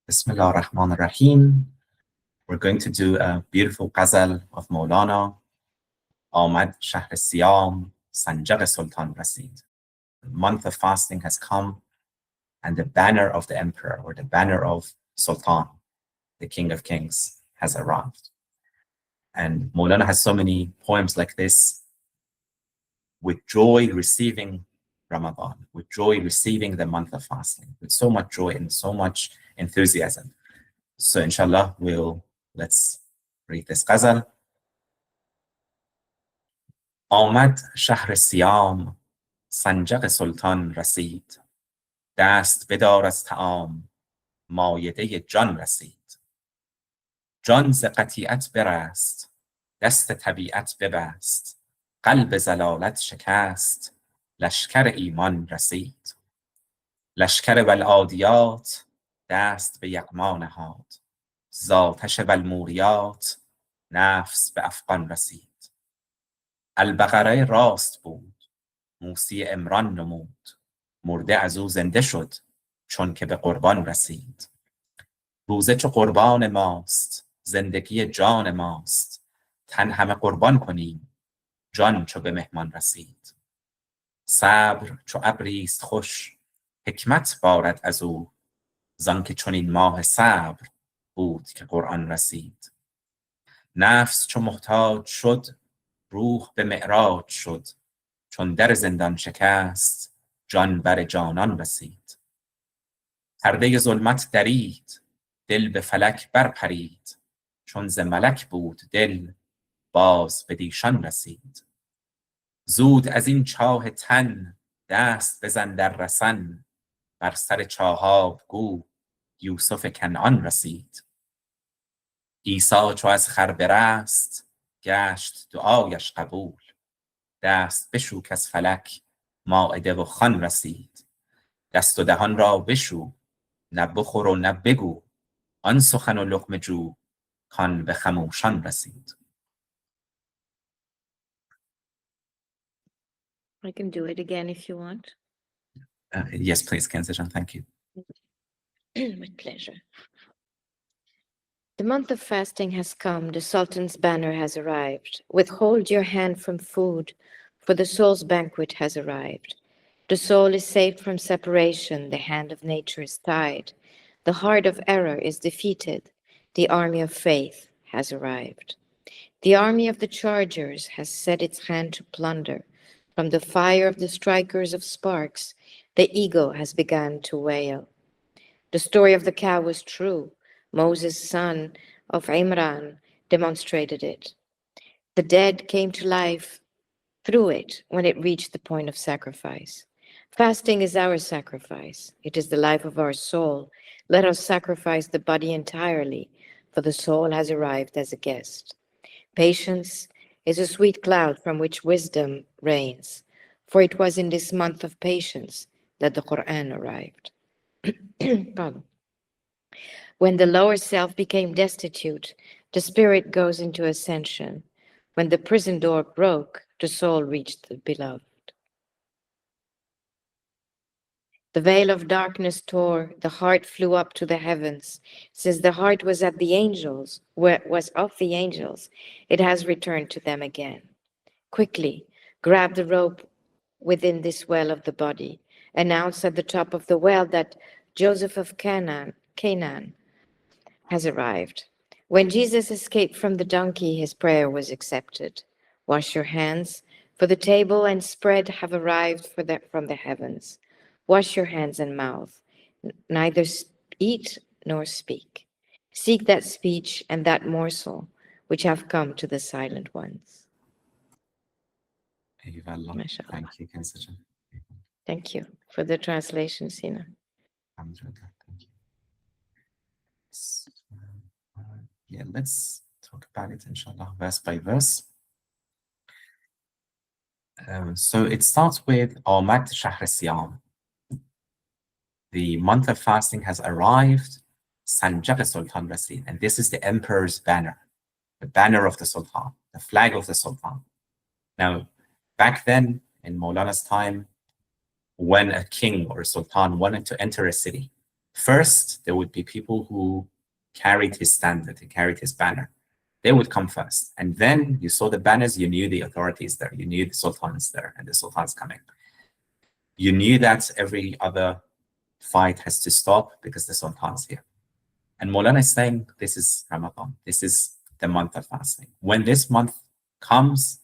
Bismillah ar-Rahman ar-Rahim. We're going to do a beautiful Ghazal of Maulana. آمد شهر صیام سنجق سلطان رسید. The month of fasting has come and the banner of the emperor or the banner of Sultan, the king of kings, has arrived. And Maulana has so many poems like this, with joy receiving Ramadan, with joy receiving the month of fasting, with so much joy and so much enthusiasm. So inshallah, let's read this Ghazal. آمد شهر صیام سنجق سلطان رسید. دست بدار از طعام مائده جان رسید. جان ز قطیعت برست، دست طبیعت ببست، قلب ضلالت شکست، لشکر ایمان رسید. لشکر والعادیات دست به یغما نهاد، زآتش والموریات نفس به افغان رسید. البقره راست بود، موسی عمران نمود، مرده از او زنده شد چون که به قربان رسید. روزه چو قربان ماست، زندگی جان ماست، تن همه قربان کنیم، جان چو به مهمان رسید. صبر چو ابریست خوش، حکمت بارد از او، زانکه چنین ماه صبر بود که قرآن رسید. نفس چو محتاج شد، روح به معراج شد، چون در زندان شکست، جان بر جانان رسید. پرده ظلمت درید، دل به فلک برپرید، چون ز ملک بود دل، باز به دیشان رسید. زود از این چاه تن، دست بزن در رسن، بر سر چاهاب گو یوسف کنعان رسید. عیسی چو از خر برست، گشت دعایش قبول، دست بشو کز فلک مائده و خوان رسید. دست و دهان را بشو، نه بخور و نه بگو، آن سخن و لقمه جو کان به خموشان رسید. I can do it again if you want. Yes, please, Kenzajan, thank you. With pleasure. The month of fasting has come, the Sultan's banner has arrived. Withhold your hand from food, for the soul's banquet has arrived. The soul is saved from separation, the hand of nature is tied. The heart of error is defeated, the army of faith has arrived. The army of the chargers has set its hand to plunder. From the fire of the strikers of sparks, the ego has begun to wail. The story of the cow was true. Moses, son of Imran, demonstrated it. The dead came to life through it when it reached the point of sacrifice. Fasting is our sacrifice. It is the life of our soul. Let us sacrifice the body entirely, for the soul has arrived as a guest. Patience is a sweet cloud from which wisdom reigns, for it was in this month of patience that the Quran arrived. Pardon. When the lower self became destitute, the spirit goes into ascension. When the prison door broke, the soul reached the beloved. The veil of darkness tore, the heart flew up to the heavens. Since the heart was of the angels, it has returned to them again. Quickly, grab the rope within this well of the body. Announce at the top of the well that Joseph of Canaan has arrived. When Jesus escaped from the donkey, his prayer was accepted. Wash your hands, for the table and spread have arrived from the heavens. Wash your hands and mouth, neither eat nor speak. Seek that speech and that morsel which have come to the silent ones. Thank you, Kenzajan. Thank you for the translation, Sina. Thank you. Yeah, let's talk about it, inshallah, verse by verse. So it starts with Amad Shahr Siyam. The month of fasting has arrived. Sanjaq Sultan Rasid, and this is the emperor's banner, the banner of the Sultan, the flag of the Sultan. Now, back then in Maulana's time, when a king or a sultan wanted to enter a city, First, there would be people who carried his standard, he carried his banner. They would come first. And then you saw the banners, you knew the authorities there, you knew the Sultan is there, and the Sultan's coming. You knew that every other fight has to stop because the Sultan's here. And Maulana is saying, this is Ramadan. This is the month of fasting. When this month comes,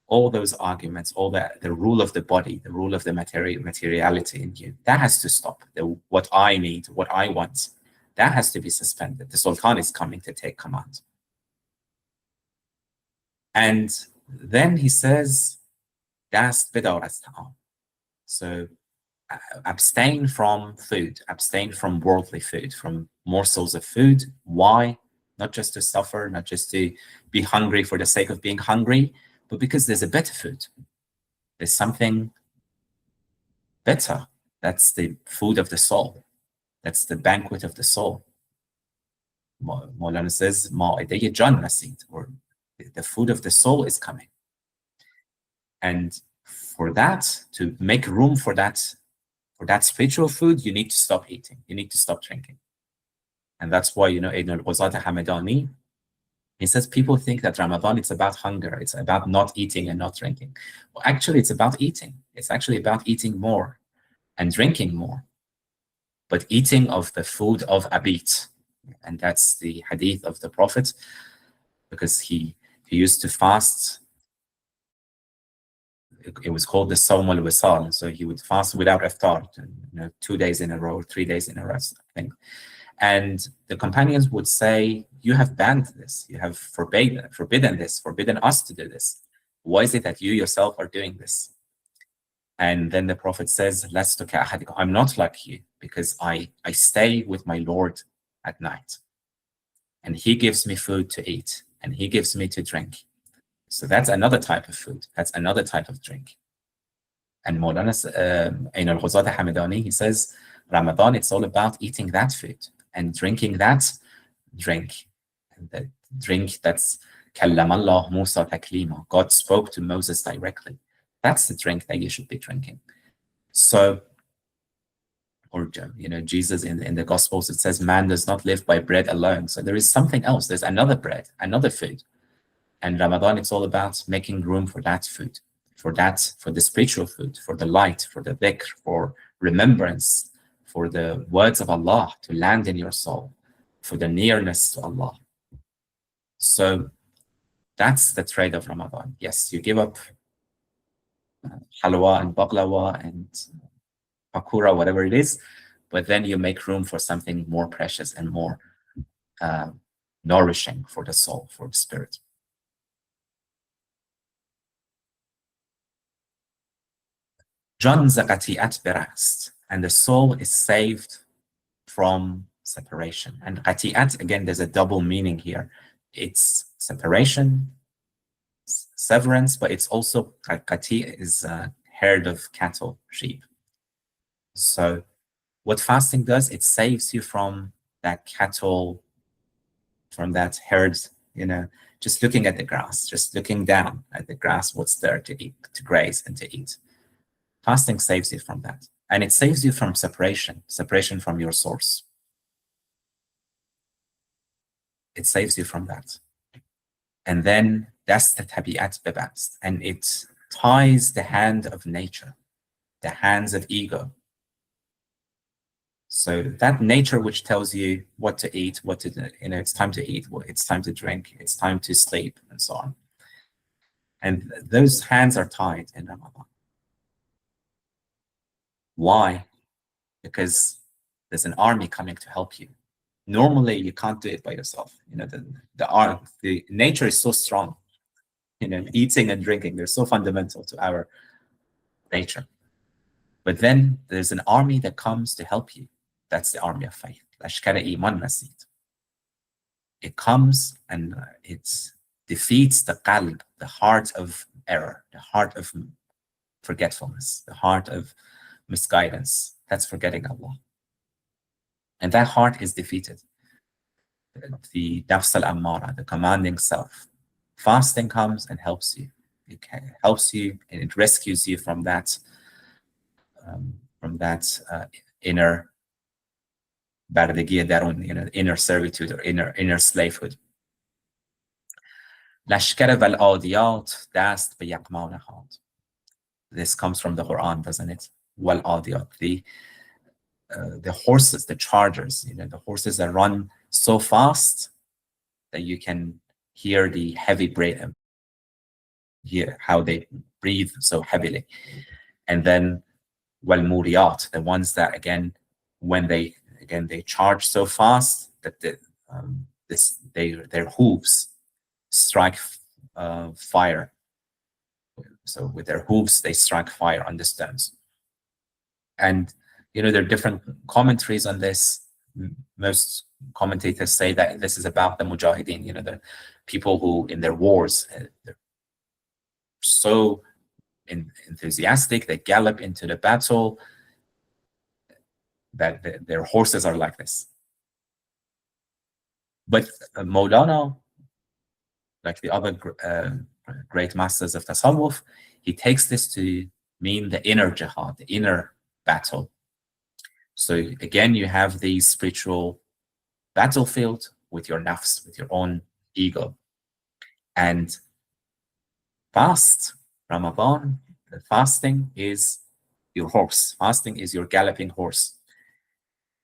all those arguments, all the rule of the body, the rule of the materiality in you, that has to stop. What I need, what I want, that has to be suspended. The Sultan is coming to take command. And then he says, "Dast bedar az ta'am." So abstain from food, abstain from worldly food, from morsels of food. Why? Not just to suffer, not just to be hungry for the sake of being hungry, but because there's a better food. There's something better. That's the food of the soul. That's the banquet of the soul. Maulana says, ma'ide jan rasid, or the food of the soul is coming. And for that, to make room for that spiritual food, you need to stop eating. You need to stop drinking. And that's why, Ibn al-Ghazal Hamadani, he says people think that Ramadan, it's about hunger. It's about not eating and not drinking. Well, actually, it's about eating. It's actually about eating more and drinking more. But eating of the food of Abit. And that's the hadith of the Prophet, because he used to fast. It was called the Sawm al-Wisal. So he would fast without iftar, 2 days in a row, 3 days in a row, I think. And the companions would say, you have banned this, you have forbidden this, forbidden us to do this. Why is it that you yourself are doing this? And then the Prophet says, I'm not like you, because I stay with my Lord at night. And he gives me food to eat, and he gives me to drink. So that's another type of food. That's another type of drink. And Maulana Ain al-Ghazal Hamadani, he says, Ramadan, it's all about eating that food and drinking that drink. And the drink that's Kallam Allah Musa taklima. God spoke to Moses directly. That's the drink that you should be drinking. So, or Jesus in the Gospels, it says, man does not live by bread alone. So there is something else. There's another bread, another food. And Ramadan, it's all about making room for that food, for the spiritual food, for the light, for the dhikr, for remembrance, for the words of Allah to land in your soul, for the nearness to Allah. So that's the trade of Ramadan. Yes, you give up halwa and baklawa and pakura, whatever it is, but then you make room for something more precious and more nourishing for the soul, for the spirit. Jan qati'at berast, and the soul is saved from separation. And qati'at, again, there's a double meaning here. It's separation, severance, but it's also qati' is a herd of cattle, sheep. So what fasting does, it saves you from that cattle, from that herd, just looking at the grass, just looking down at the grass, what's there to eat, to graze and to eat. Fasting saves you from that. And it saves you from separation from your source. It saves you from that. And then that's the tabi'at bebast. And it ties the hand of nature, the hands of ego. So that nature which tells you what to eat, what to do, it's time to eat, it's time to drink, it's time to sleep, and so on. And those hands are tied in Ramadan. Why? Because there's an army coming to help you. Normally, you can't do it by yourself. The nature is so strong. Eating and drinking, they're so fundamental to our nature. But then there's an army that comes to help you. That's the army of faith. It comes and it defeats the qalb, the heart of error, the heart of forgetfulness, the heart of misguidance. That's forgetting Allah. And that heart is defeated. The nafs al-ammara, the commanding self. Fasting comes and helps you. It helps you and it rescues you from that inner بردگی درون, inner servitude or inner slavehood. لشکر والعادیات دست به یغما نهاد. This comes from the Quran, doesn't it? والعادیات, the horses, the chargers, the horses that run so fast that you can hear the heavy breathing, hear how they breathe so heavily. And then والموريات, the ones that when they charge so fast that their hooves strike fire. So with their hooves they strike fire on the stones. And there are different commentaries on this. Most commentators say that this is about the mujahideen, the people who in their wars, they're so enthusiastic, they gallop into the battle that their horses are like this. But Maulana, like the other great masters of tasawwuf, he takes this to mean the inner jihad, the inner battle. So again, you have the spiritual battlefield with your nafs, with your own ego. And Ramadan, the fasting is your horse. Fasting is your galloping horse.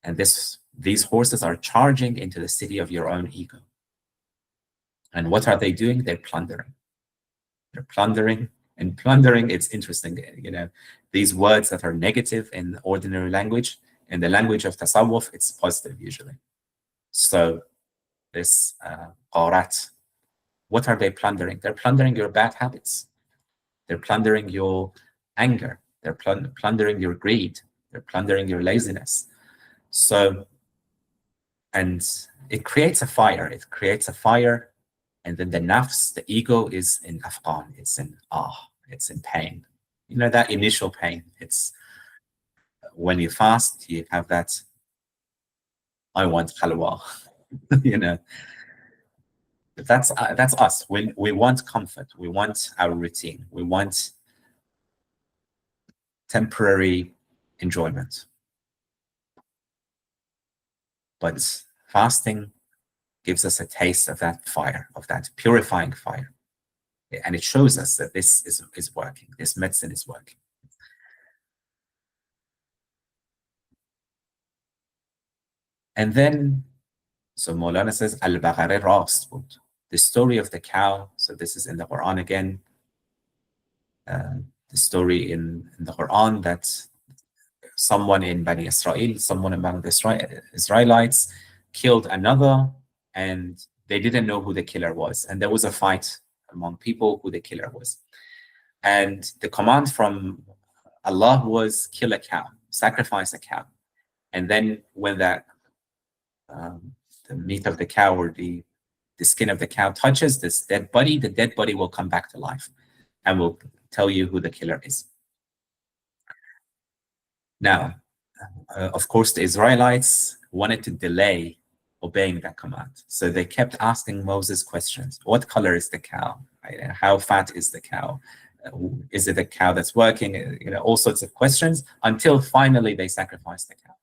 And these horses are charging into the city of your own ego. And what are they doing? They're plundering. They're plundering. And plundering, it's interesting, these words that are negative in ordinary language, in the language of tasawwuf, it's positive usually. So this qarat, what are they plundering? They're plundering your bad habits. They're plundering your anger. They're plundering your greed. They're plundering your laziness. So, and it creates a fire. It creates a fire. And then the nafs, the ego, is in afghan. It's in it's in pain. That initial pain. It's when you fast, you have that, I want khalwa. That's us. We want comfort. We want our routine. We want temporary enjoyment. But fasting gives us a taste of that fire, of that purifying fire. And it shows us that this is working. This medicine is working. And then, so Maulana says, Al-Baqarah rast bud. The story of the cow. So this is in the Quran again. The story in the Quran that someone in Bani Israel, someone among the Israelites killed another, and they didn't know who the killer was. And there was a fight among people who the killer was. And the command from Allah was kill a cow, sacrifice a cow. And then when that the meat of the cow or the skin of the cow touches this dead body, the dead body will come back to life and will tell you who the killer is. Now, of course, the Israelites wanted to delay obeying that command. So they kept asking Moses questions. What color is the cow? How fat is the cow? Is it a cow that's working? All sorts of questions until finally they sacrificed the cow.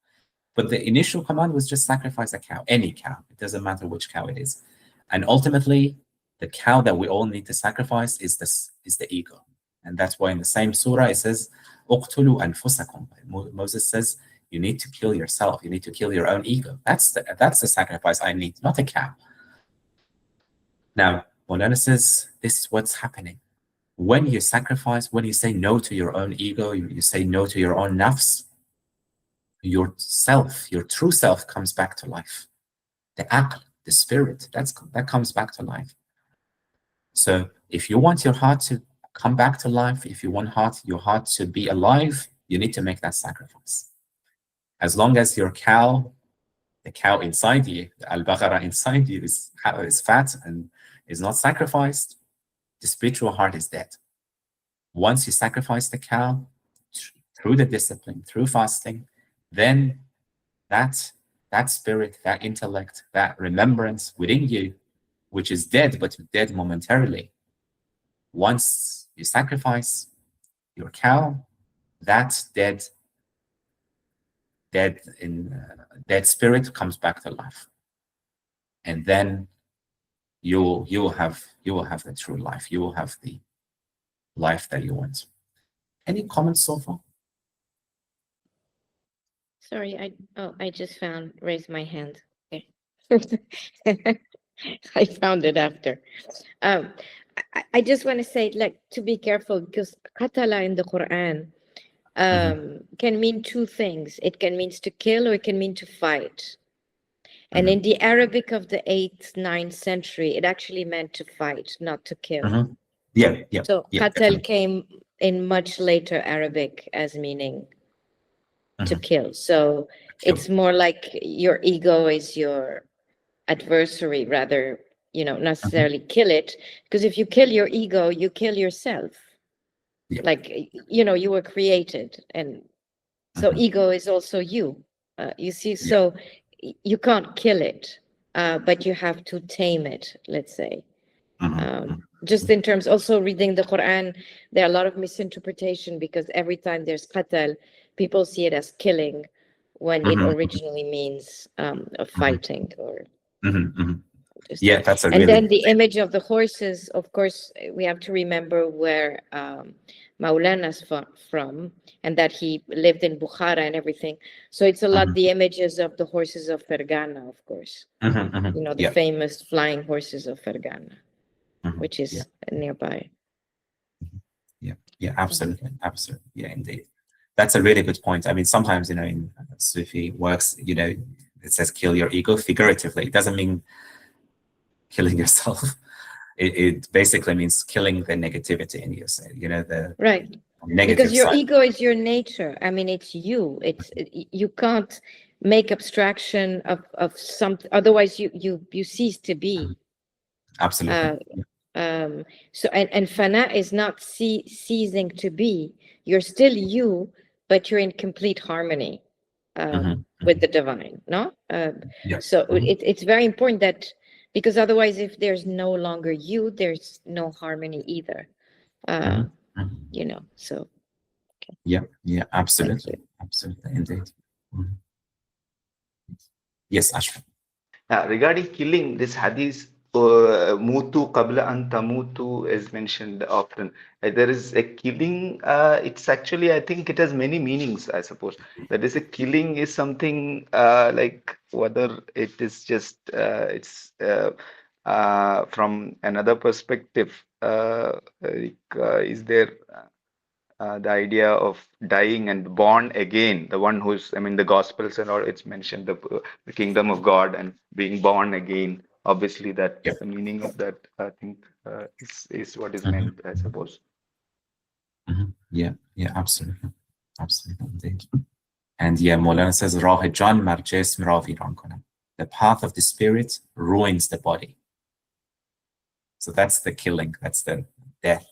But the initial command was just sacrifice a cow, any cow. It doesn't matter which cow it is. And ultimately, the cow that we all need to sacrifice is the ego. And that's why in the same surah it says, "Uqtulu anfusakum." Moses says, you need to kill yourself. You need to kill your own ego. That's the sacrifice I need, not a cow. Now, Maulana says, this is what's happening. When you sacrifice, when you say no to your own ego, you say no to your own nafs, your self, your true self comes back to life. The aql, the spirit, that comes back to life. So if you want your heart to come back to life, if you want your heart to be alive, you need to make that sacrifice. As long as your cow, the cow inside you, the al-Baqarah inside you is fat and is not sacrificed, the spiritual heart is dead. Once you sacrifice the cow, through the discipline, through fasting, then that spirit, that intellect, that remembrance within you, which is dead, but dead momentarily, once you sacrifice your cow, that dead dead spirit comes back to life, and then you will have the true life. You will have the life that you want. Any comments so far? Sorry, I just raised my hand. Okay. I found it after. I just want to say, like, to be careful, because qatala in the Quran can mean two things. It can mean to kill, or it can mean to fight. And in the Arabic of the 8th, 9th century, it actually meant to fight, not to kill. Yeah. So qatal came in much later Arabic as meaning to kill. So it's more like your ego is your adversary, rather, not necessarily kill it. Because if you kill your ego, you kill yourself. Yeah. Like, you were created. And so ego is also you. You see, so you can't kill it, but you have to tame it, let's say. Just in terms, also reading the Quran, there are a lot of misinterpretation, because every time there's qatal, people see it as killing when it originally means fighting or yeah, that's a and really... then the image of the horses, of course, we have to remember where Maulana's from, and that he lived in Bukhara and everything. So it's a lot the images of the horses of Fergana, of course. The famous flying horses of Fergana, which is nearby. Yeah, absolutely. Yeah, indeed. That's a really good point. I mean, sometimes, in Sufi works, it says kill your ego figuratively. It doesn't mean killing yourself. It basically means killing the negativity in you, the right. Negative because your side. ego is your nature. I mean, it's you. You can't make abstraction of something, otherwise you cease to be. Absolutely. So and fana is not ceasing to be. You're still you, but you're in complete harmony with the divine. No. So it's very important that, because otherwise, if there's no longer you, there's no harmony either. So. Okay. Yeah, absolutely, indeed. Yes, Ashfaq. Regarding killing, this hadith, mutu qabla an tamutu, is mentioned often. There is a killing, it's actually, I think it has many meanings, I suppose. That is, a killing is something like whether it is just, it's from another perspective, is there the idea of dying and born again, the one who's, the Gospels and all, it's mentioned the kingdom of God and being born again. Obviously, that the meaning of that, I think, is what is meant, I suppose. Yeah, absolutely, indeed. And Maulana says, "Rah jan mar jism ra viran konad." The path of the spirit ruins the body. So that's the killing, that's the death.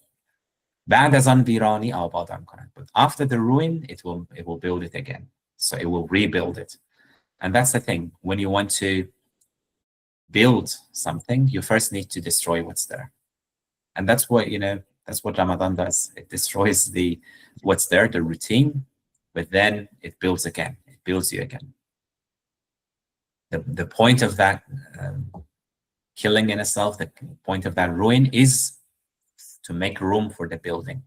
بعد از آن ویرانی آبادان کند. But after the ruin, it will build it again. So it will rebuild it. And that's the thing. When you want to build something, you first need to destroy what's there. And that's what Ramadan does. It destroys what's there, the routine, but then it builds again. It builds you again. The point of that killing in itself, the point of that ruin is to make room for the building.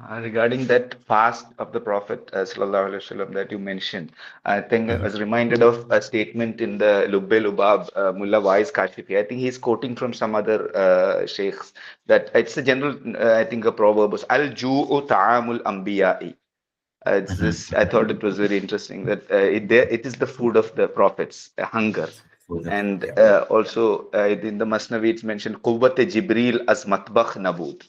Regarding that fast of the Prophet sallallahu alaihi wasallam that you mentioned, I think I was reminded of a statement in the Lubbe Lubab, Mullah Wais Kashifi. I think he's quoting from some other sheikhs, that it's a general, I think, a proverb, al-ju'u ta'amul anbiya'i. It's this. I thought it was very interesting that it is the food of the prophets, hunger. And also in the Masnavi, it's mentioned Quwwat Jibril as matbakh nabud.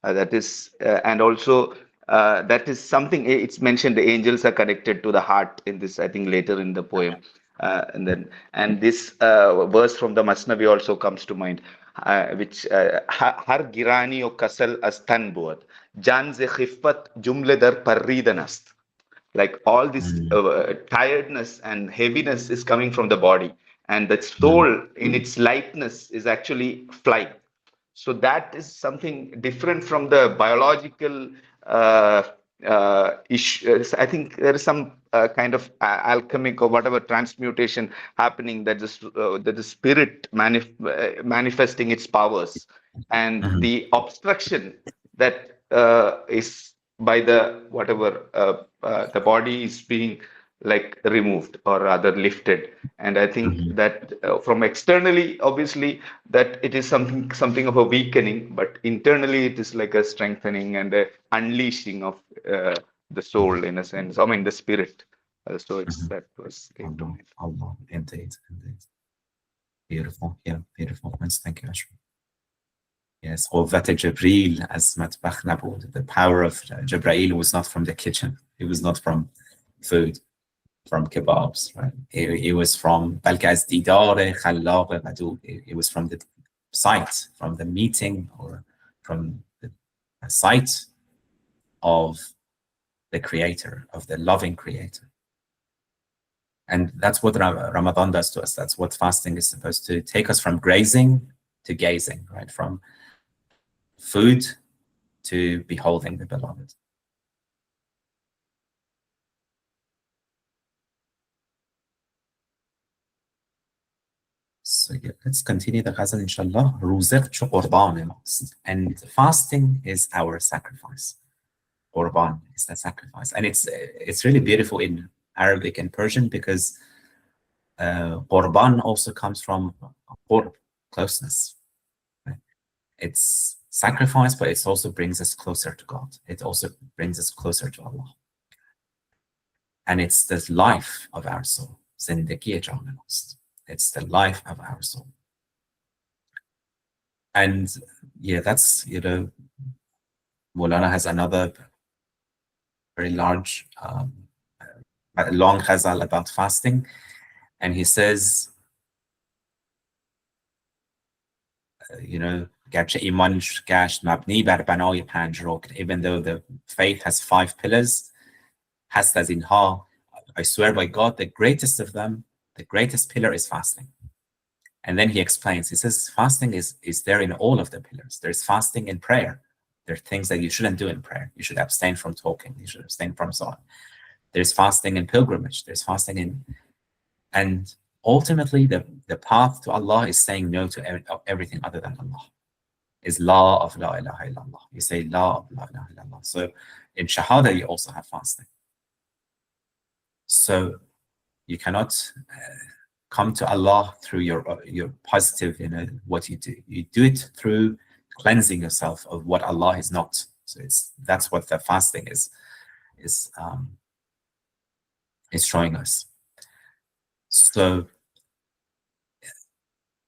That is, and also that is something. It's mentioned the angels are connected to the heart in this, I think, later in the poem. And this verse from the Masnavi also comes to mind, which har girani o kasal as tan boad jan ze khifat jumle dar parridanast. Like all this tiredness and heaviness is coming from the body, and the soul in its lightness is actually flying. So that is something different from the biological issues. I think there is some kind of alchemic or whatever transmutation happening, that the spirit manifesting its powers, and the obstruction that is by the whatever the body is being like removed or rather lifted. And I think that from externally, obviously, that it is something of a weakening, but internally it is like a strengthening and a unleashing of the soul, in a sense. I mean, the spirit. So it's that was came to mind. Allah, indeed, indeed. Beautiful, yeah, beautiful points. Thank you, Ashra. Yes, قوت جبريل از مطبخ نبود. The power of Jibreel was not from the kitchen. It was not from food, from kebabs, right? It was from بلکه از دیدار خلاق ودود. It was from the sight, from the meeting, or from the sight of the creator, of the loving creator. And that's what Ramadan does to us. That's what fasting is supposed to take us from grazing to gazing, right? From food to beholding the beloved. So yeah, let's continue the Ghazal, inshallah. روزق چو قربان ماست. And fasting is our sacrifice. Qurban is the sacrifice. And it's really beautiful in Arabic and Persian, because Qurban also comes from qurb, closeness. Right? It's sacrifice, but it also brings us closer to God. It also brings us closer to Allah. And it's the life of our soul. Zindagi jaan mast. It's the life of our soul. And yeah, that's, Maulana has another very large, long ghazal about fasting. And he says, گرچه ایمانش گشت مبنی بر بنای 5 رکن, even though the faith has 5 pillars, هست از اینها, I swear by God, the greatest of them, the greatest pillar is fasting. And then he explains, he says, fasting is there in all of the pillars. There's fasting in prayer. There are things that you shouldn't do in prayer. You should abstain from talking. You should abstain from so on. There's fasting in pilgrimage. There's fasting in, and ultimately the path to Allah is saying no to everything other than Allah. Is law of la ilaha illallah. You say law of la ilaha illallah. So in shahada you also have fasting. So you cannot come to Allah through your positive, what you do. You do it through cleansing yourself of what Allah is not. So that's what the fasting is showing us. So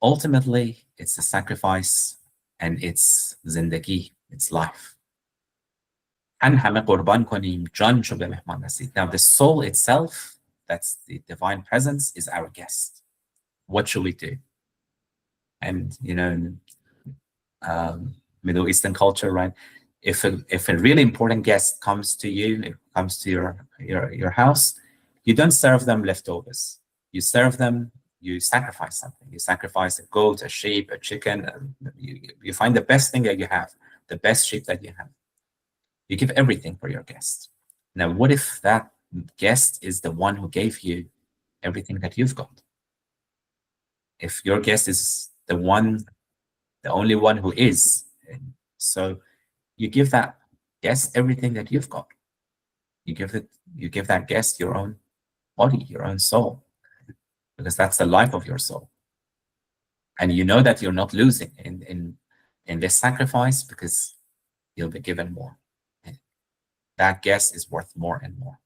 ultimately, it's a sacrifice, and it's zindagi, it's life. Now the soul itself, that's the divine presence, is our guest. What should we do? And Middle Eastern culture, right? If a really important guest comes to you, comes to your house, you don't serve them leftovers. You serve them, you sacrifice something. You sacrifice a goat, a sheep, a chicken. You find the best thing that you have, the best sheep that you have. You give everything for your guest. Now, what if that guest is the one who gave you everything that you've got? If your guest is the only one who is, so you give that guest everything that you've got. You give that guest your own body, your own soul, because that's the life of your soul. And you know that you're not losing in this sacrifice, because you'll be given more. That guest is worth more and more.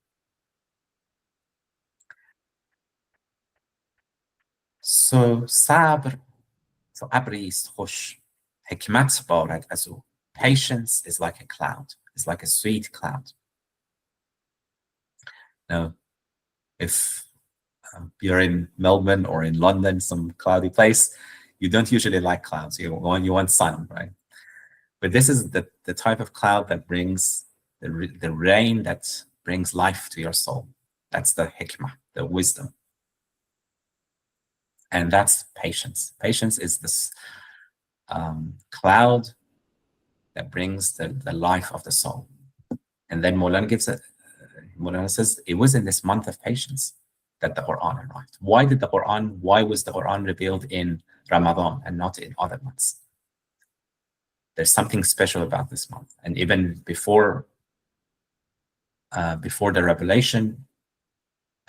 So sabr, so abri ist خوش, hikmat بارد از او. Patience is like a cloud. It's like a sweet cloud. Now, if you're in Melbourne or in London, some cloudy place, you don't usually like clouds. You want sun, right? But this is the type of cloud that brings the rain, that brings life to your soul. That's the hikmah, the wisdom. And that's patience. Patience is this cloud that brings the life of the soul. And then Maulana gives Mullah says it was in this month of patience that the Quran arrived. Why was the Quran revealed in Ramadan and not in other months? There's something special about this month. And even before the revelation,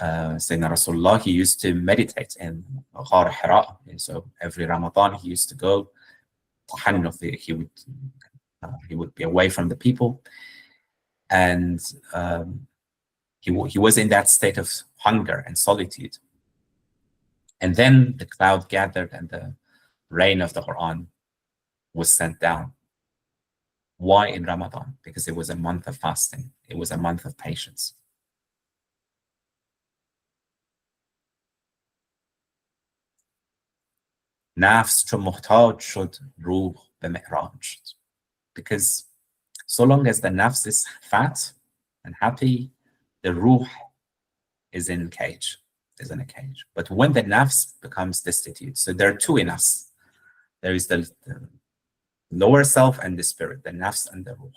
Sayyidina Rasulullah, he used to meditate in Ghar Hira. And so every Ramadan he used to go, he would be away from the people. And he was in that state of hunger and solitude. And then the cloud gathered and the rain of the Quran was sent down. Why in Ramadan? Because it was a month of fasting. It was a month of patience. نفس چو محتاج شد روح به معراج شد. Because so long as the nafs is fat and happy, the ruh is in a cage. But when the nafs becomes destitute, so there are two in us. There is the lower self and the spirit, the nafs and the ruh.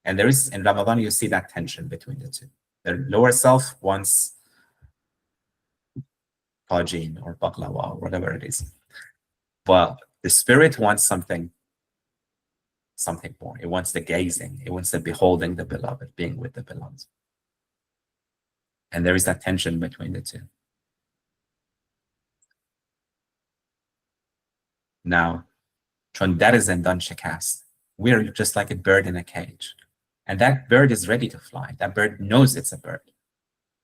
And there is, in Ramadan, you see that tension between the two. The lower self wants tajin or baklava or whatever it is. But the spirit wants something more. It wants the gazing. It wants the beholding the beloved, being with the beloved. And there is that tension between the two. Now, چون در زندان شکست, we're just like a bird in a cage. And that bird is ready to fly. That bird knows it's a bird.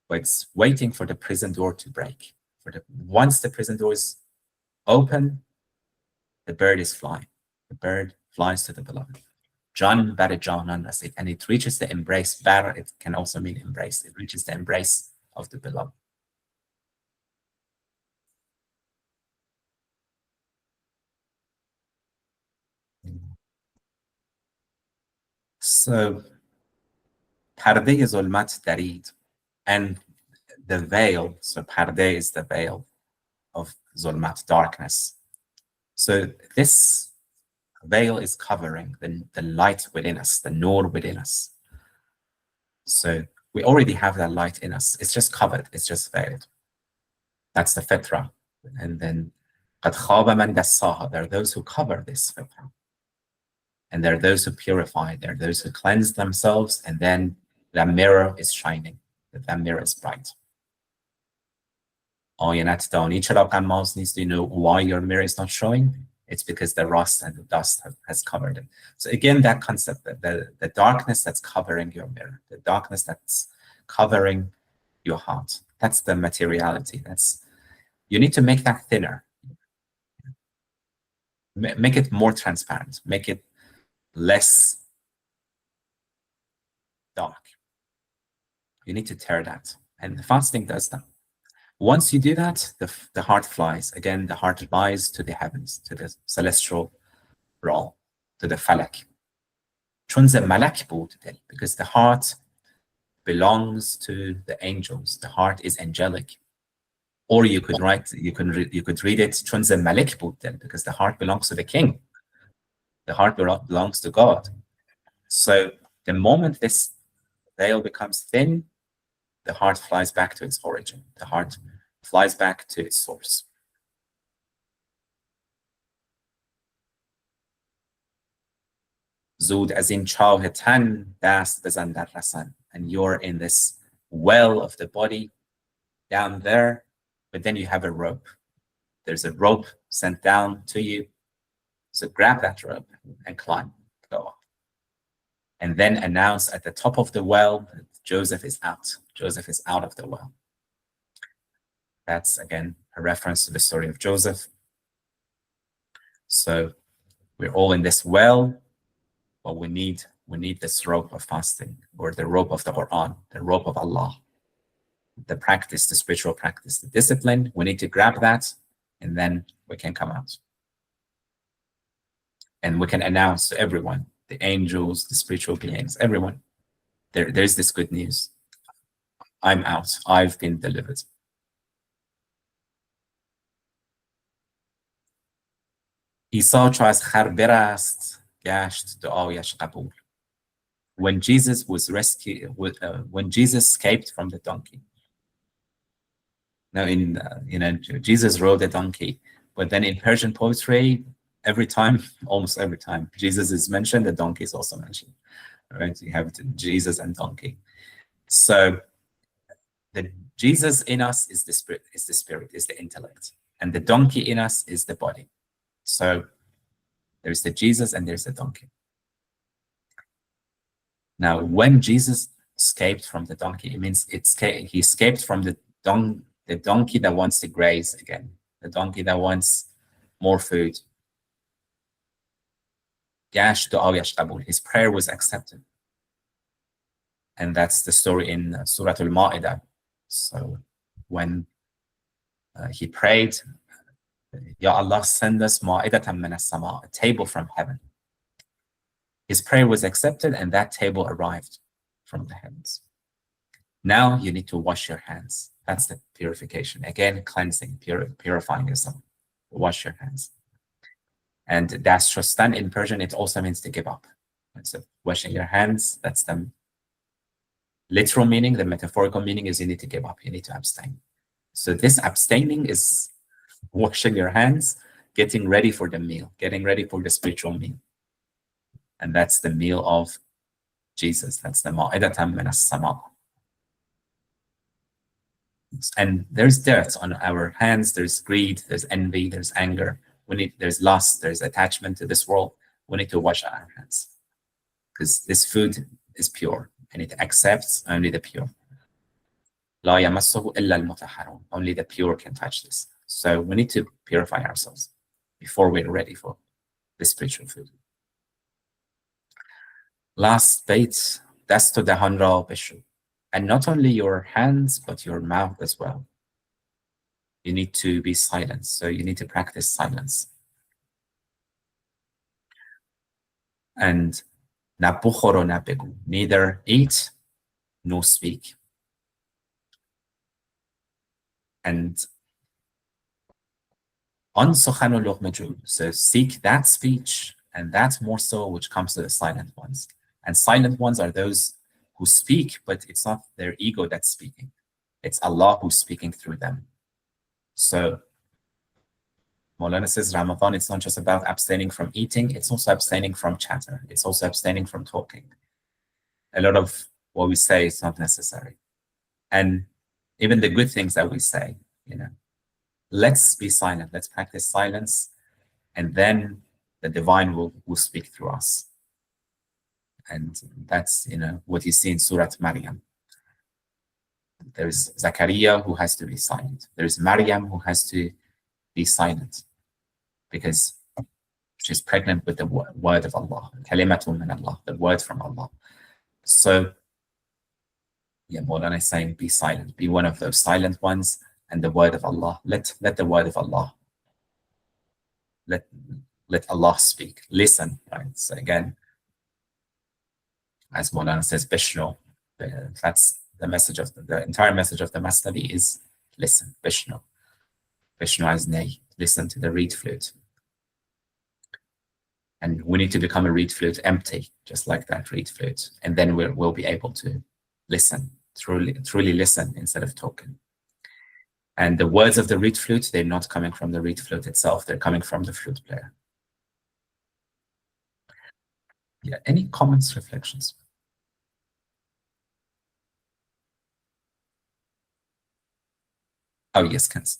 But it's waiting for the prison door to break. Once the prison door is open, the bird is flying. The bird flies to the beloved. Jan bar janan rasid. And it reaches the embrace. Bar, it can also mean embrace. It reaches the embrace of the beloved. So, پرده ظلمت درید. And the veil, so parde is the veil of zulmat, darkness. So this veil is covering the light within us, the nur within us. So we already have that light in us. It's just covered, it's just veiled. That's the fitra. And then قَدْ خَابَ مَنْ دَسَّاهَا. There are those who cover this fitra. And there are those who purify, there are those who cleanse themselves, and then the mirror is shining, that mirror is bright. آینت دانی چرا غماز نیست. Do you know why your mirror is not showing? It's because the rust and the dust has covered it. So again, that concept, the darkness that's covering your mirror, the darkness that's covering your heart, that's the materiality. You need to make that thinner. Make it more transparent. Make it less dark. You need to tear that. And the fasting does that. Once you do that, the heart flies. Again, the heart flies to the heavens, to the celestial realm, to the falak. چون ز ملک بود دل, because the heart belongs to the angels. The heart is angelic. Or you could read it چون ز ملک بود دل, because the heart belongs to the king. The heart belongs to God. So the moment this veil becomes thin, the heart flies back to its origin. The heart flies back to its source. زود از این چاه تن دست بزن در رسن. And you're in this well of the body down there, but then you have a rope. There's a rope sent down to you. So grab that rope and climb, go up. And then announce at the top of the well that Joseph is out. Joseph is out of the well. That's again a reference to the story of Joseph. So we're all in this well, but we need this rope of fasting, or the rope of the Quran, the rope of Allah, the practice, the spiritual practice, the discipline. We need to grab that, and then we can come out. And we can announce to everyone, the angels, the spiritual beings, everyone, there's this good news. I'm out. I've been delivered. عیسی چو از خر برست گشت دعایش قبول. when Jesus was rescued, when Jesus escaped from the donkey. Now, Jesus rode a donkey, but then in Persian poetry, almost every time, Jesus is mentioned, the donkey is also mentioned. Right? You have Jesus and donkey. So the Jesus in us is the spirit, is the intellect, and the donkey in us is the body. So there's the Jesus and there's the donkey. Now, when Jesus escaped from the donkey, it means he escaped from the donkey that wants to graze again, the donkey that wants more food. His prayer was accepted. And that's the story in Surah Al-Ma'ide. So when he prayed, Ya Allah, send us ma'idatan min as-sama, a table from heaven. His prayer was accepted, and that table arrived from the heavens. Now you need to wash your hands. That's the purification. Again, cleansing, purifying yourself. Wash your hands. And dastshostan in Persian, it also means to give up. And so washing your hands, that's the literal meaning. The metaphorical meaning is you need to give up. You need to abstain. So this abstaining is washing your hands, getting ready for the meal, getting ready for the spiritual meal. And that's the meal of Jesus. That's the ma'idatan min as-sama. And there's dirt on our hands. There's greed, there's envy, there's anger. There's lust, there's attachment to this world. We need to wash our hands because this food is pure and it accepts only the pure. لا يمسه إلا المطهرون. Only the pure can touch this. So we need to purify ourselves before we're ready for the spiritual food. Last bait, دست و دهان را بشو. And not only your hands, but your mouth as well. You need to be silent. So you need to practice silence. And نه بخور و نه بگو. Neither eat nor speak. And on سخن و لقمه جو. So seek that speech and that morsel which comes to the silent ones. And silent ones are those who speak, but it's not their ego that's speaking. It's Allah who's speaking through them. So Maulana says Ramadan, it's not just about abstaining from eating, it's also abstaining from chatter. It's also abstaining from talking. A lot of what we say is not necessary. And even the good things that we say, let's be silent. Let's practice silence. And then the divine will speak through us. And that's, what you see in Surah Maryam. There's Zakaria who has to be silent. There's Maryam who has to be silent because she's pregnant with the word of Allah. Kalimatun min Allah, the word from Allah. So, Maulana is saying, be silent. Be one of those silent ones and the word of Allah. Let the word of Allah, let Allah speak. Listen, right? So again, as Maulana says, Bishnu, that's the message of the entire message of the Masnavi is listen, Bishnu. Bishnu as nay, listen to the reed flute. And we need to become a reed flute empty, just like that reed flute. And then we'll be able to listen, truly listen instead of talking. And the words of the reed flute, they're not coming from the reed flute itself, they're coming from the flute player. Yeah, any comments, reflections? Oh, yes, Kens.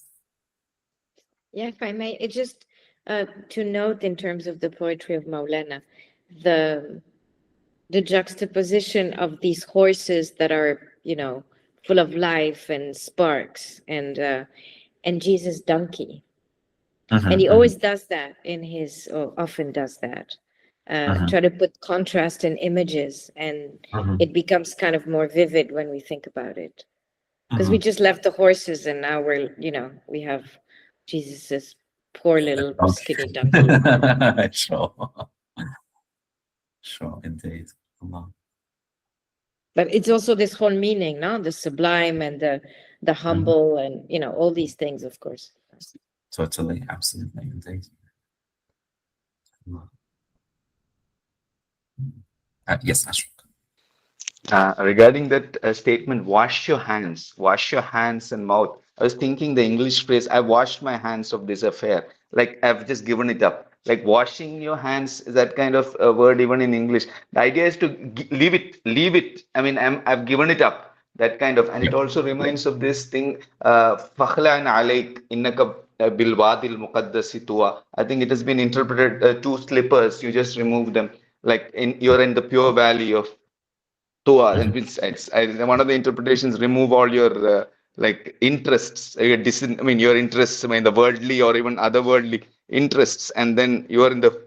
Yeah, if I may, it's just to note in terms of the poetry of Maulana, the juxtaposition of these horses that are, full of life and sparks, and Jesus' donkey. And he always does that often does that. Try to put contrast in images, and it becomes kind of more vivid when we think about it. Because we just left the horses, and now we have Jesus's poor little skinny donkey. Sure, indeed. But it's also this whole meaning, no? The sublime and the humble, and all these things, of course. Totally, absolutely, indeed. Yes, Ashok. Regarding that statement, wash your hands and mouth. I was thinking the English phrase, I washed my hands of this affair. Like I've just given it up. Like washing your hands is that kind of word even in English. The idea is to leave it. I mean, I've given it up. That kind of, and it also reminds of this thing, فَخْلَعْنَ عَلَيْكَ إِنَّكَ بِالْوَادِ الْمُقَدَّسِ طُوًى. I think it has been interpreted, two slippers, you just remove them. Like you're in the pure valley of Tua, and one of the interpretations remove all your like interests, I mean your interests, I mean the worldly or even otherworldly interests, and then you are in the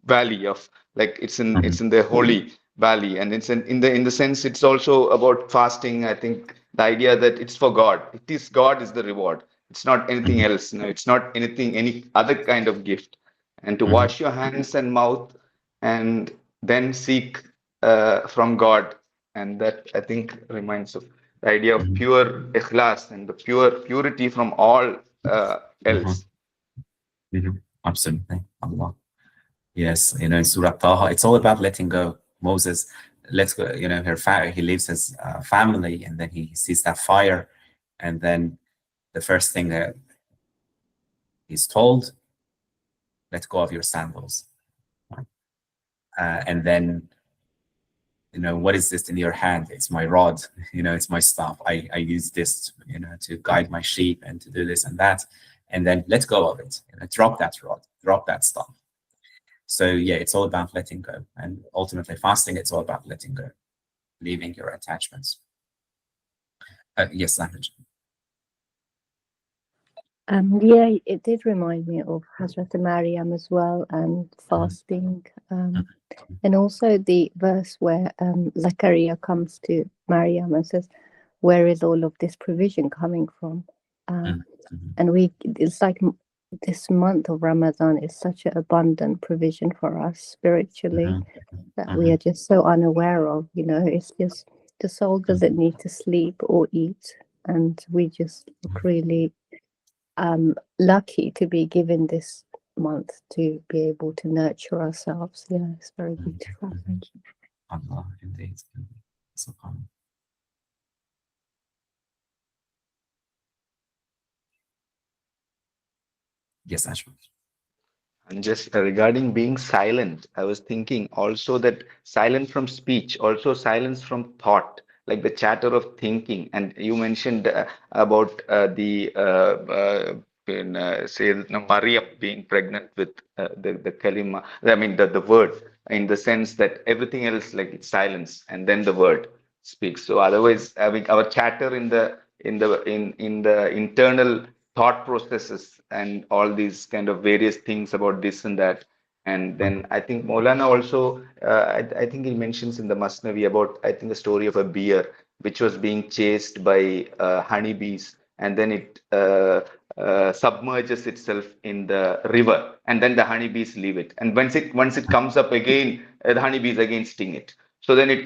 valley of like it's in the holy valley, and it's in the sense it's also about fasting. I think the idea that it's for God, it is God is the reward. It's not anything else. No, it's not anything any other kind of gift. And to wash your hands and mouth, and then seek from God, and that I think reminds of the idea of pure ikhlas and the purity from all else. Absolutely. Allah. Yes, in Surah Taha, it's all about letting go. Moses lets go, he leaves his family, and then he sees that fire, and then the first thing that he's told, let go of your sandals. And then, what is this in your hand? It's my rod, it's my staff. I use this, to guide my sheep and to do this and that. And then let go of it, drop that rod, drop that staff. So yeah, it's all about letting go. And ultimately fasting, it's all about letting go, leaving your attachments. Yes, Ahmed. Yeah, it did remind me of Hazrat Maryam as well, and fasting. And also the verse where Zakaria comes to Maryam and says, where is all of this provision coming from? And it's like this month of Ramadan is such an abundant provision for us spiritually that we are just so unaware of. It's just the soul doesn't need to sleep or eat, and we just look really lucky to be given this month to be able to nurture ourselves. Yeah, it's very beautiful. Thank you. Allah, indeed. Subhanallah. Yes, Ashwin. And just regarding being silent, I was thinking also that silent from speech, also silence from thought, like the chatter of thinking. And you mentioned about say Maryam being pregnant with the kalima, I mean the word, in the sense that everything else like it's silence, and then the word speaks. So otherwise, having our chatter in the internal thought processes and all these kind of various things about this and that. And then I think Maulana also, I think he mentions in the Masnavi about, I think, the story of a bear which was being chased by honeybees, and then it submerges itself in the river, and then the honeybees leave it. And once it comes up again, the honeybees again sting it. So then it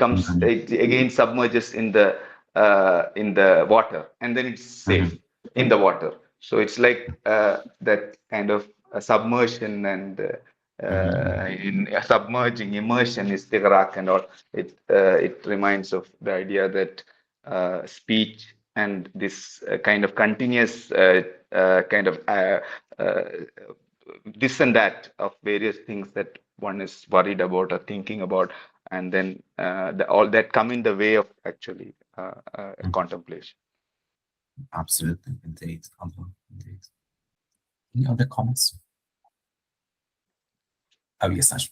again submerges in the water, and then it's safe in the water. So it's like that kind of submersion and in submerging immersion is tigrak and all. It reminds of the idea that speech and this kind of continuous kind of uh, this and that of various things that one is worried about or thinking about, and then all that come in the way of actually contemplation. Absolutely, indeed. Indeed. Any other comments? Oh, yes, Ashwin.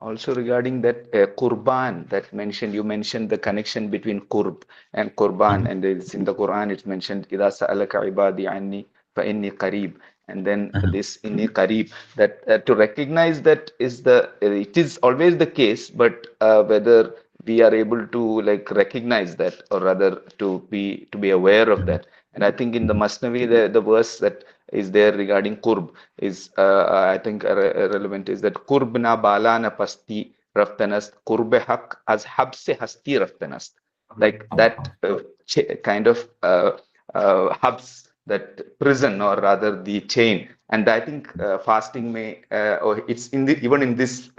Also regarding that Qurban that you mentioned the connection between Qurb and Qurban, and it's in the Quran, it's mentioned, إِذَا سَأَلَكَ عِبَادِي عَنِّي فَإِنِّي قَرِيبٌ. And then this inni qarib, that to recognize that it is always the case, but whether we are able to like recognize that, or rather to be aware of that. And I think in the Masnavi, the verse that is there regarding qurb is I think relevant, is that qurbna balana pasti raftanast qurbe haq as habse hasti raftanast, like that kind of hubs, that prison, or rather the chain. And I think fasting may, or it's even in this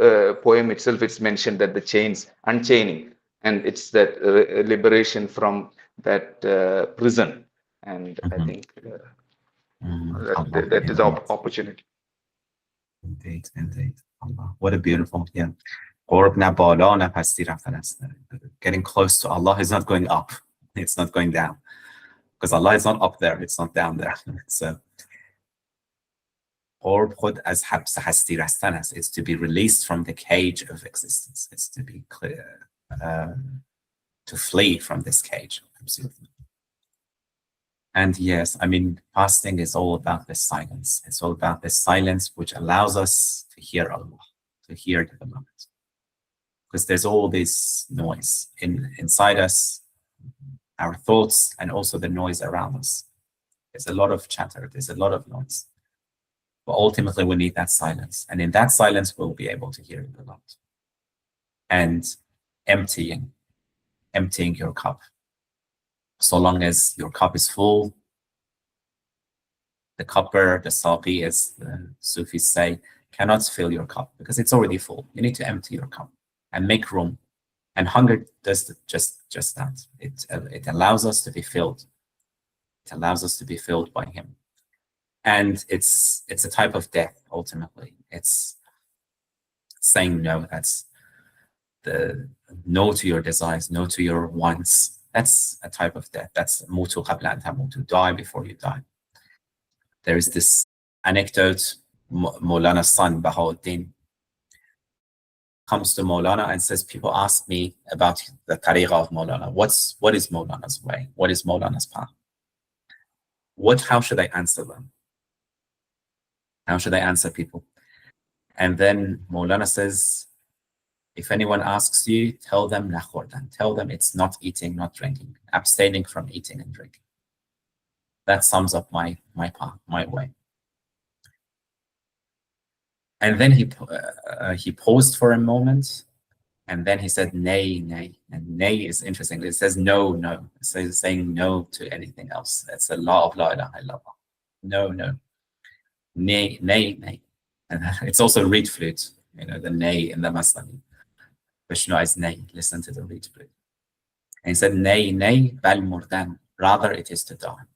poem itself, it's mentioned that the chains, unchaining. and it's that liberation from that prison. And I think that is opportunity. Indeed, indeed. Allah. What a beautiful, yeah. قرب نه بالا نه پستی رفتن است. Getting close to Allah is not going up. It's not going down. Because Allah is not up there. It's not down there. So, قرب خود از حبس هستی رستن است. It's to be released from the cage of existence. It's to be clear, to flee from this cage. Absolutely. And yes, I mean, fasting is all about this silence. It's all about this silence which allows us to hear Allah, to hear the beloved. Because there's all this noise inside us, our thoughts, and also the noise around us. There's a lot of chatter, there's a lot of noise. But ultimately, we need that silence. And in that silence, we'll be able to hear the beloved. And emptying your cup. So long as your cup is full, the cupper, the saqi, as the Sufis say, cannot fill your cup because it's already full. You need to empty your cup and make room. And hunger does just that. It allows us to be filled. It allows us to be filled by Him. And it's a type of death, ultimately. It's saying no. That's the no to your desires, no to your wants. That's a type of death. That's mutu qabla an tamutu, die before you die. There is this anecdote, Maulana's son, Bahauddin, comes to Maulana and says, people ask me about the tariqah of Maulana. What is Maulana's way? What is Maulana's path? How should I answer them? How should I answer people? And then Maulana says, if anyone asks you, tell them nakhordan. Tell them it's not eating, not drinking, abstaining from eating and drinking. That sums up my path, my way. And then he paused for a moment, and then he said, nay, nay. And nay is interesting. It says no, no. It says saying no to anything else. That's the law of la ilaha illallah. No, no. Nay, nay, nay. And it's also reed flute, the nay in the Maslami. Vishnu is nay, listen to the reed flute. And he said, nay, nay, bal murdan. Rather it is to die.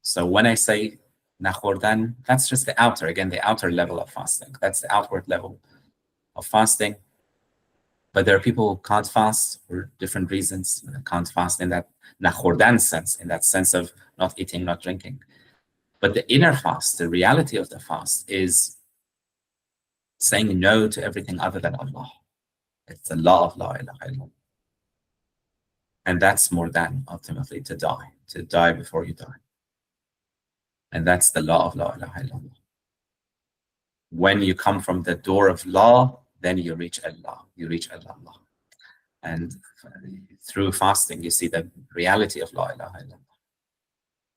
So when I say nakhordan, that's just the outer, again, the outer level of fasting. That's the outward level of fasting. But there are people who can't fast for different reasons. They can't fast in that nakhordan sense, in that sense of not eating, not drinking. But the inner fast, the reality of the fast is saying no to everything other than Allah. It's the law of la ilaha illallah. And that's more than ultimately to die before you die. And that's the law of la ilaha illallah. When you come from the door of law, then you reach Allah. You reach Allah. And through fasting, you see the reality of la ilaha illallah.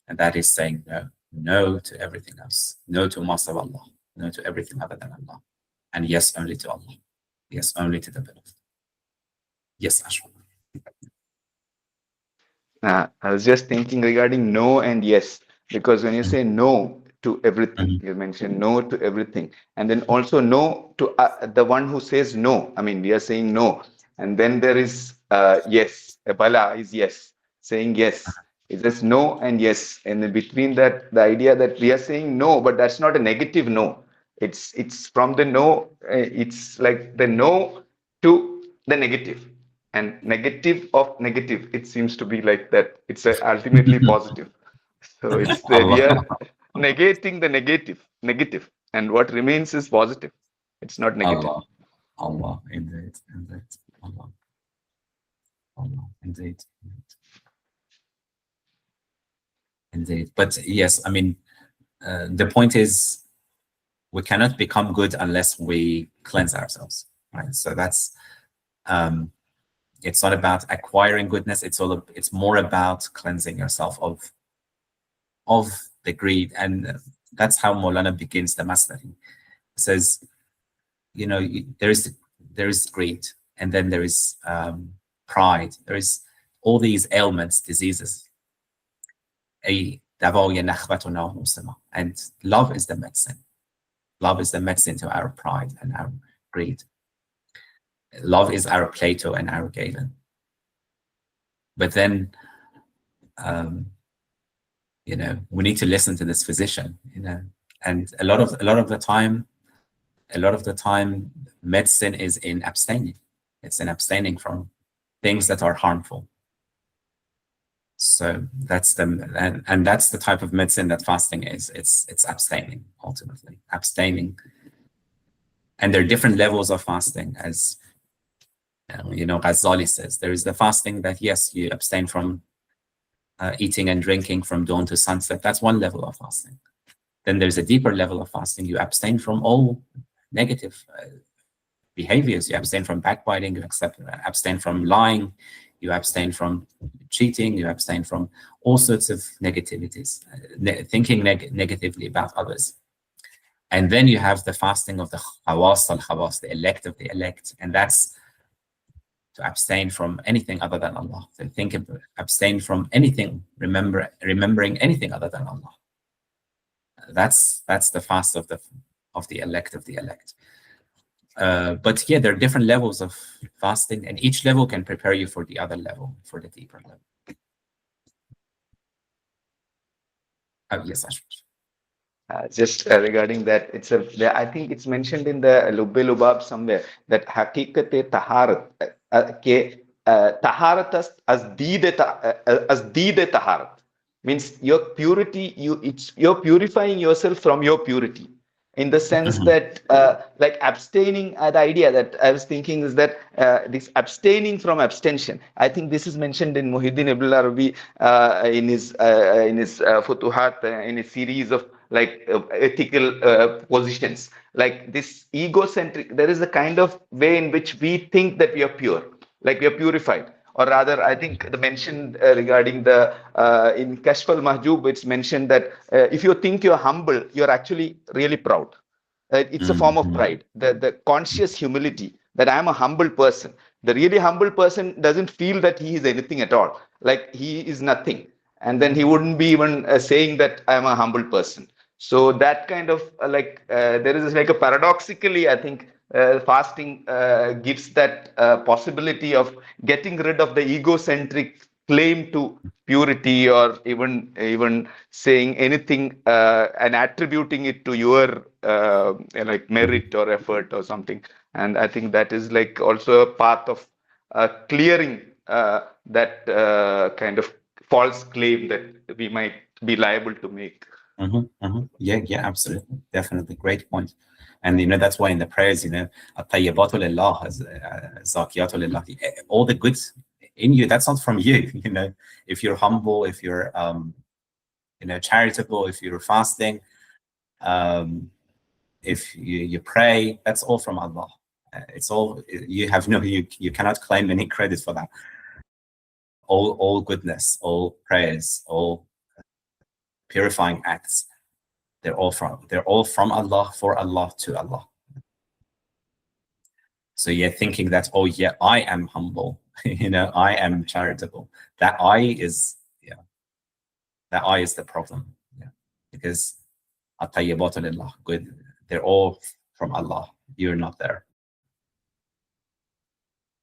And that is saying no. No to everything else. No to most of Allah. No to everything other than Allah. And yes, only to Allah. Yes, only to the beloved. Yes, Ashwin. I was just thinking regarding no and yes, because when you say no to everything, you mentioned no to everything, and then also no to the one who says no. I mean, we are saying no, and then there is yes. Bala is yes, saying yes. It's just no and yes, and in between that, the idea that we are saying no, but that's not a negative no. It's from the no. It's like the no to the negative. And negative of negative, it seems to be like that. It's ultimately positive. So it's we are negating the negative, and what remains is positive. It's not negative. Allah, indeed, Allah, indeed. But yes, I mean, the point is, we cannot become good unless we cleanse ourselves, right? So that's. It's not about acquiring goodness. It's more about cleansing yourself of the greed, and that's how Maulana begins the Masnad. He says, there is greed, and then there is pride. There is all these ailments, diseases. And love is the medicine. Love is the medicine to our pride and our greed. Love is our Plato and our Galen. But then, you know, we need to listen to this physician, you know, and a lot of the time, medicine is in abstaining. It's in abstaining from things that are harmful. So that's and that's the type of medicine that fasting is. It's abstaining, ultimately abstaining. And there are different levels of fasting, as you know, Ghazal says. There is the fasting that, yes, you abstain from eating and drinking from dawn to sunset. That's one level of fasting. Then there's a deeper level of fasting. You abstain from all negative behaviors. You abstain from backbiting. You abstain from lying. You abstain from cheating. You abstain from all sorts of negativities, thinking negatively about others. And then you have the fasting of the khawas al-khawas, the elect of the elect, and that's to abstain from anything other than Allah. To abstain from anything, remembering anything other than Allah. That's the fast of the elect of the elect. But yeah, there are different levels of fasting, and each level can prepare you for the other level, for the deeper level. Yes, Ashwin. Just regarding that, I think it's mentioned in the Lubbe Lubab somewhere that hakikate taharat ke taharat as dide taharat means your purity. You're purifying yourself from your purity, in the sense that like abstaining. The idea that I was thinking is that this abstaining from abstention. I think this is mentioned in Muhyiddin Ibn Arabi in his Futuhat, in his series of like ethical positions. Like this egocentric, there is a kind of way in which we think that we are pure, like we are purified. Or rather, I think the mention regarding the in Kashf al-Mahjub, it's mentioned that if you think you're humble, you're actually really proud. It's a form of pride, the conscious humility that I'm a humble person. The really humble person doesn't feel that he is anything at all, like he is nothing. And then he wouldn't be even saying that I'm a humble person. So that kind of there is like a paradoxically, I think fasting gives that possibility of getting rid of the egocentric claim to purity, or even saying anything and attributing it to your like merit or effort or something. And I think that is like also a path of clearing that kind of false claim that we might be liable to make. Yeah, absolutely, definitely, great point. And you know, that's why in the prayers, you know, at-tayyibatu lillah, zakiyatu lillah, all the goods in you, that's not from you. You know, if you're humble, if you're you know, charitable, if you're fasting, if you pray, that's all from Allah. It's all, you have no, you cannot claim any credit for that. All goodness, all prayers, all purifying acts, they're all from Allah, for Allah, to Allah. So you're thinking that, oh yeah, I am humble, you know, I am charitable. That I is the problem. Yeah. Because at-tayyibatu lillah, good, they're all from Allah. You're not there.